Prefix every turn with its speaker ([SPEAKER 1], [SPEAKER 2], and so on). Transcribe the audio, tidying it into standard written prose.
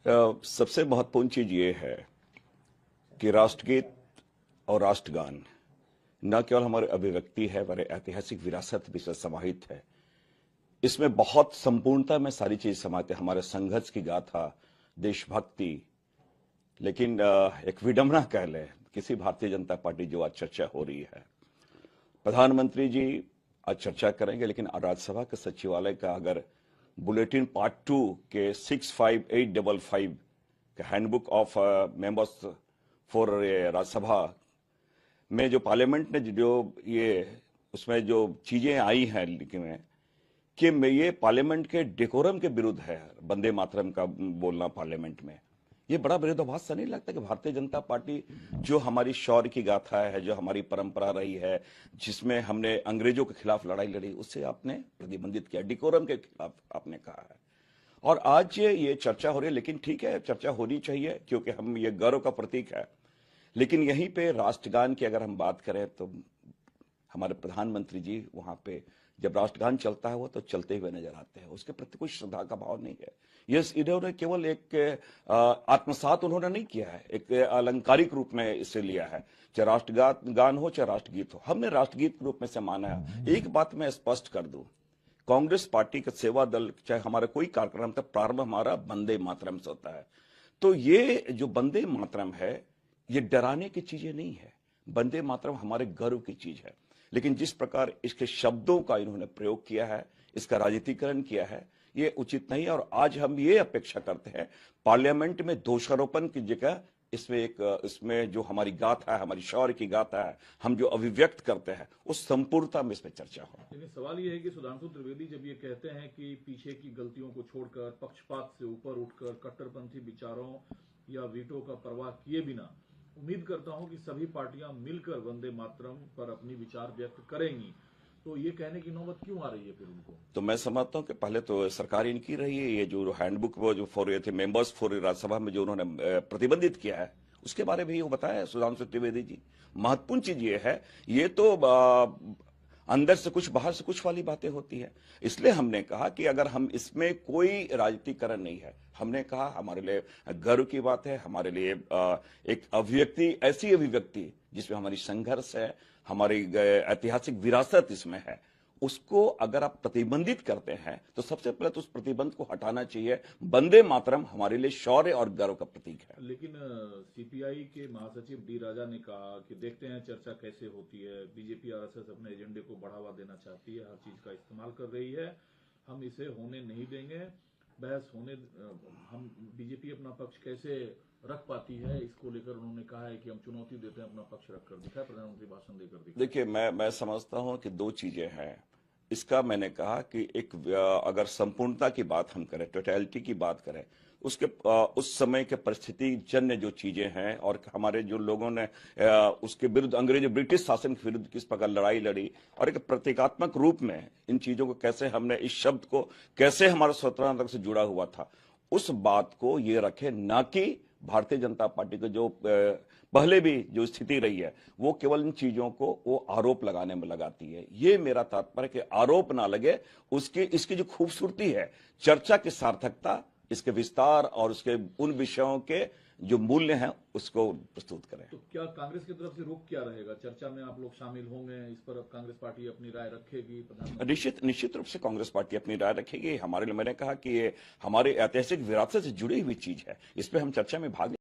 [SPEAKER 1] सबसे महत्वपूर्ण चीज ये है कि राष्ट्रगीत और राष्ट्रगान न केवल हमारी अभिव्यक्ति है, हमारे ऐतिहासिक विरासत भी इसमें समाहित है। इसमें बहुत संपूर्णता में सारी चीज समाहित है, हमारे संघर्ष की गाथा, देशभक्ति। लेकिन एक विडंबना कह ले, किसी भारतीय जनता पार्टी जो आज चर्चा हो रही है, प्रधानमंत्री जी आज चर्चा करेंगे, लेकिन राज्यसभा के सचिवालय का अगर बुलेटिन पार्ट 2 के 65855 के handbook of members for Rajya Sabha में जो पार्लियामेंट ने जो ये उसमें जो चीजें आई हैं लिखी में कि ये पार्लियामेंट के डेकोरम के विरुद्ध है, वंदे मातरम का बोलना पार्लियामेंट में, ये बड़ा विरोधाभास सा नहीं लगता कि भारतीय जनता पार्टी जो हमारी शौर्य की गाथा है, जो हमारी परंपरा रही है, जिसमें हमने अंग्रेजों के खिलाफ लड़ाई लड़ी, उससे आपने प्रतिबंधित किया, डेकोरम के खिलाफ आपने कहा है। और आज ये चर्चा हो रही है, लेकिन ठीक है, चर्चा होनी चाहिए क्योंकि हम ये गौरव का प्रतीक है। लेकिन यहीं पे राष्ट्रगान की अगर हम बात करें तो हमारे प्रधानमंत्री जी वहां पे जब राष्ट्रगान चलता है वो तो चलते हुए नजर आते हैं, उसके प्रति कोई श्रद्धा का भाव नहीं है। ये इन्होंने केवल एक आत्मसात उन्होंने नहीं किया है, एक अलंकारिक रूप में इसे लिया है, चाहे राष्ट्रगान हो चाहे राष्ट्रगीत हो, हमने राष्ट्रगीत के रूप में से माना है। एक बात मैं स्पष्ट कर दूं, कांग्रेस पार्टी का सेवा दल चाहे हमारा कोई कार्यक्रम था, प्रारंभ हमारा वंदे मातरम से होता है। तो ये जो वंदे मातरम है ये डराने की चीजें नहीं है, वंदे मातरम हमारे गर्व की चीज है। लेकिन जिस प्रकार इसके शब्दों का इन्होंने प्रयोग किया है, इसका राजनीतिकरण किया है, ये उचित नहीं है। और आज हम ये अपेक्षा करते हैं पार्लियामेंट में दोषारोपण की जगह इसमें जो हमारी गाथा है, हमारी शौर्य की गाथा है, हम जो अभिव्यक्त करते हैं उस संपूर्णता में इसमें चर्चा हो।
[SPEAKER 2] लेकिन सवाल ये है कि सुधांशु त्रिवेदी जब ये कहते हैं कि पीछे की गलतियों को छोड़कर पक्षपात से ऊपर उठकर कट्टरपंथी विचारों या वीटो का परवाह किए बिना उम्मीद करता हूं कि सभी पार्टियां मिलकर वंदे मातरम पर अपनी विचार व्यक्त करेंगी, तो ये कहने की नौबत क्यों आ रही है फिर उनको?
[SPEAKER 1] तो मैं समझता हूं कि पहले तो सरकार इनकी रही है, ये जो हैंडबुक वो जो फॉर थे मेंबर्स फॉर राज्यसभा में जो उन्होंने प्रतिबंधित किया है उसके बारे में ये बताया सुधांशु त्रिवेदी जी। महत्वपूर्ण चीज ये है, ये तो अंदर से कुछ बाहर से कुछ वाली बातें होती है। इसलिए हमने कहा कि अगर हम इसमें कोई राजनीतिकरण नहीं है, हमने कहा हमारे लिए गर्व की बात है, हमारे लिए एक अभिव्यक्ति, ऐसी अभिव्यक्ति जिसमें हमारी संघर्ष है, हमारी ऐतिहासिक विरासत इसमें है, उसको अगर आप प्रतिबंधित करते हैं तो सबसे पहले तो उस प्रतिबंध को हटाना चाहिए। वंदे मातरम हमारे लिए शौर्य और गर्व का प्रतीक है।
[SPEAKER 2] लेकिन सीपीआई के महासचिव डी राजा ने कहा कि देखते हैं चर्चा कैसे होती है, बीजेपी आरएसएस अपने एजेंडे को बढ़ावा देना चाहती है, हर चीज का इस्तेमाल कर रही है, हम इसे होने नहीं देंगे, बहस होने, हम बीजेपी अपना पक्ष कैसे रख पाती है, इसको लेकर उन्होंने कहा है कि हम चुनौती देते हैं, अपना पक्ष रखकर दिखाए, प्रधानमंत्री भाषण देकर दिखाए।
[SPEAKER 1] देखिए, मैं समझता हूं कि दो चीजें हैं इसका। मैंने कहा कि एक अगर संपूर्णता की बात हम करें, टोटलिटी की बात करें, उसके उस समय के परिस्थिति जन्य जो चीजें हैं और हमारे जो लोगों ने उसके विरुद्ध अंग्रेज ब्रिटिश शासन के विरुद्ध किस प्रकार लड़ाई लड़ी और एक प्रतीकात्मक रूप में इन चीजों को कैसे हमने, इस शब्द को कैसे हमारा स्वतंत्रता से जुड़ा हुआ था, उस बात को ये रखे, ना कि भारतीय जनता पार्टी को जो पहले भी जो स्थिति रही है वो केवल इन चीजों को वो आरोप लगाने में लगाती है। ये मेरा तात्पर्य कि आरोप ना लगे, इसकी जो खूबसूरती है, चर्चा की सार्थकता, इसके विस्तार और उसके उन विषयों के जो मूल्य हैं उसको प्रस्तुत करें।
[SPEAKER 2] तो क्या कांग्रेस की तरफ से रुख क्या रहेगा? चर्चा में आप लोग शामिल होंगे, इस पर अब कांग्रेस पार्टी अपनी राय रखेगी?
[SPEAKER 1] निश्चित रूप से कांग्रेस पार्टी अपनी राय रखेगी। हमारे लिए मैंने कहा कि ये हमारे ऐतिहासिक विरासत से जुड़ी हुई चीज है, इस पर हम चर्चा में भाग